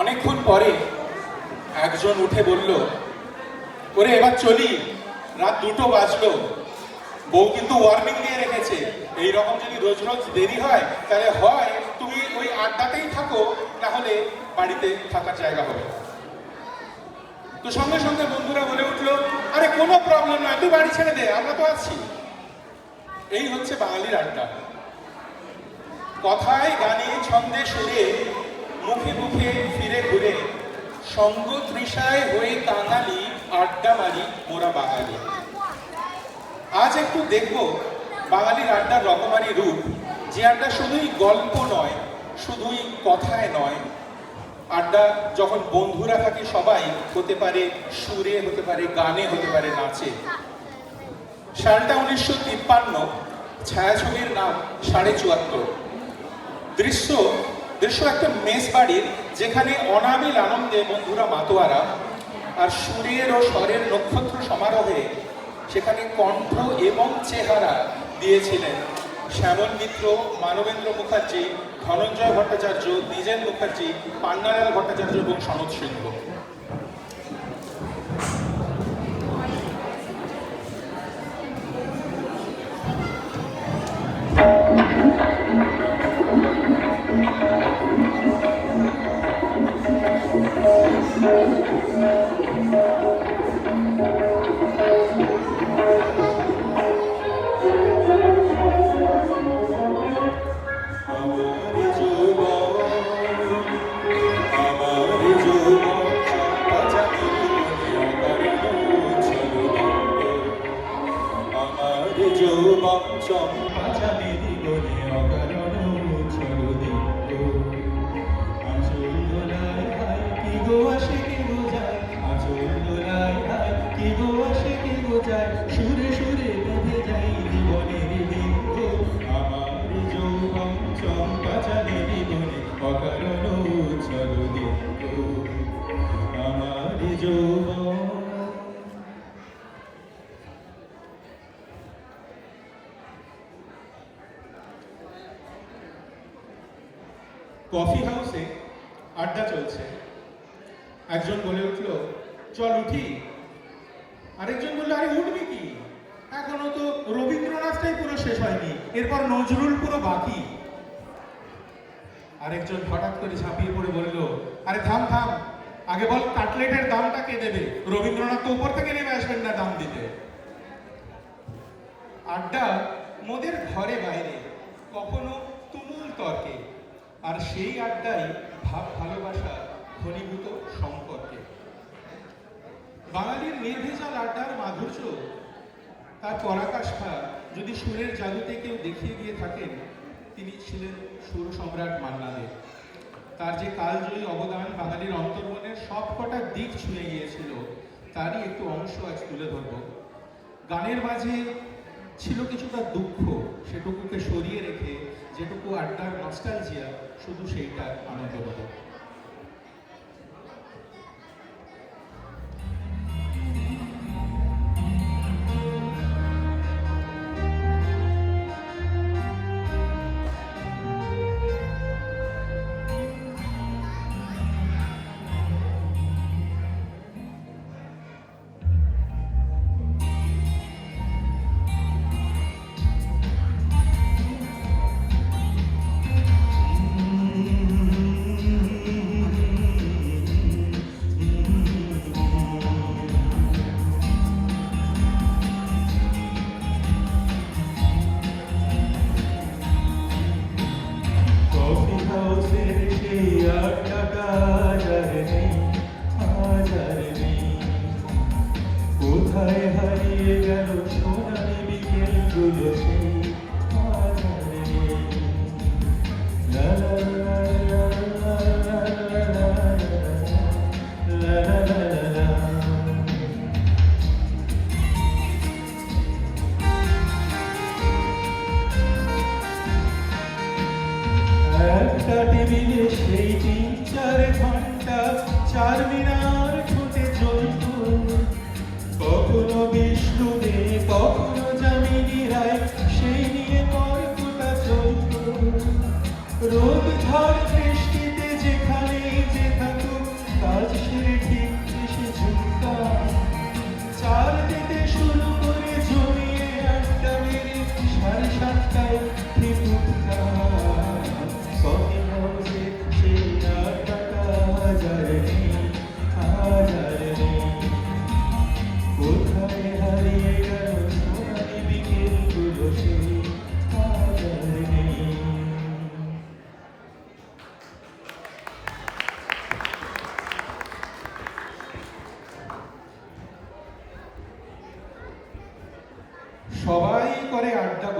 অনেকক্ষণ পরে একজন উঠে বলল, ওরে এবার চলি, রাত 2টো বাজলো, বউ কিন্তু ওয়ার্নিং দিয়ে রেখেছে, এই রকম যদি রোজ রোজ দেরি হয় তাহলে হয় তুমি ওই আড্ডাতেই থাকো, তাহলে বাড়িতে থাকার জায়গা হবে। তো সঙ্গে সঙ্গে বন্ধুরা বলে উঠলো, আরে কোনো প্রবলেম নয়, তুই বাড়ি ছেড়ে দে, আমরা তো আছি। এই হচ্ছে বাঙালির আড্ডা। কথায় গানে ছন্দে সুরে মুখে মুখে ফিরে ঘুরে সঙ্গ তৃষায় হয়ে কাঙালি আড্ডা মারি মোরা বাঙালি। আজ একটু দেখব বাঙালির আড্ডার রকমারি রূপ, যে আড্ডা শুধুই গল্প নয়, শুধুই কথায় নয়। আড্ডা যখন বন্ধুরা থাকে সবাই, হতে পারে সুরে, হতে পারে গানে, হতে পারে নাচে। সালটা 1953, ছায়াছবির নাম 74.5। দৃশ্য একটা মেস বাড়ির, যেখানে অনাবিল আনন্দে বন্ধুরা মাতোয়ারা, আর সুরের ও স্বরের নক্ষত্র সমারোহে সেখানে কণ্ঠ এবং চেহারা দিয়েছিলেন শ্যামল মিত্র, মানবেন্দ্র মুখার্জি, ধনঞ্জয় ভট্টাচার্য, দ্বিজেন মুখার্জি, পান্নালাল ভট্টাচার্য এবং সনৎ সিংহ। সুরে সুরে বেঁধে যাই জীবনের বিন্দু, আমার যৌবন চম্পা চাঁদের বনে অকারণ উচ্ছল দিন্দু, আমার যৌবন। কফি হাউসে আড্ডা চলছে। একজন বলে উঠল, চল উঠি। আরেকজন বলল, আরে উঠবি কি, এখনো তো রবীন্দ্রনাথটাই পুরো শেষ হয়নি, এরপর নজরুল পুরো বাকি। আরেকজন হঠাৎ করে ঝাঁপিয়ে পড়ে বলল, আরে থাম থাম, আগে বল কাটলেটের দামটা কে দেবে, রবীন্দ্রনাথ তো উপর থেকে নেমে আসবেন না দাম দিতে। আড্ডা মোদের ঘরে বাইরে, কখনো তুমুল তর্কে, আর সেই আড্ডাই ভাব ভালোবাসা ঘনীভূত সম্পর্কে। বাঙালির নির্ভেজাল আড্ডার মাধুর্য, তার পরাকাষ্ঠা যদি সুরের জাদুতে কেউ দেখিয়ে দিয়ে থাকেন, তিনি ছিলেন সুর সম্রাট মান্না দে। তার যে কালজয়ী অবদান বাঙালির অন্তর্মনের সবকটা দিক ছুঁয়ে গিয়েছিল, তারই একটু অংশ আজ তুলে ধরব। গানের মাঝে ছিল কিছুটা দুঃখ, সেটুকুকে সরিয়ে রেখে যেটুকু আড্ডার নস্টালজিয়া, শুধু সেইটা আনন্দবোধ।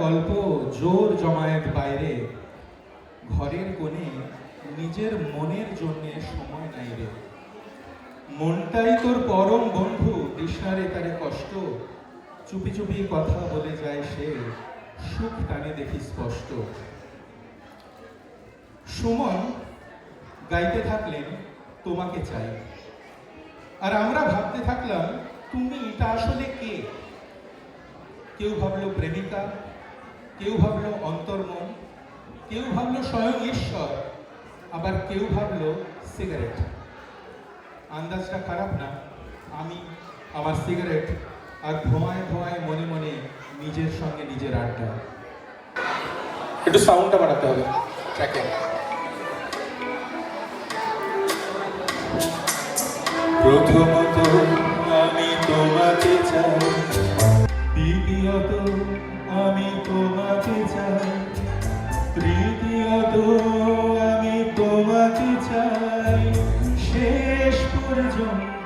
অল্প জোর জমায়েত বাইরে, ঘরের কোণে নিজের মনের জন্যে সময় নাই রে। মনটাই তোর পরম বন্ধু, তৃষ্ণারে তারে কষ্ট, চুপি চুপি কথা বলে যায় সে, সুখ টানে দেখি স্পষ্ট। সুমন গাইতে থাকলেন তোমাকে চাই, আর আমরা ভাবতে থাকলাম তুমি এটা আসলে কে। কেউ ভাবলো প্রেমিকা, কেউ ভাবলো অন্তর্মন, কেউ ভাবলো স্বয়ং ঈশ্বর, আবার কেউ ভাবলো সিগারেট। আন্দাজটা খারাপ না, আমি আমার সিগারেট আর ধোঁয়ায় ধোঁয়ায় মনে মনে নিজের সঙ্গে নিজের আড্ডা। একটু সাউন্ডটা বাড়াতে হবে ট্র্যাকে। প্রথমত আমি তোমাকে চাই, দ্বিতীয়ত আমি তোমাকে চাই, তৃতীয়ত আমি তোমাকে চাই, শেষ পর্যন্ত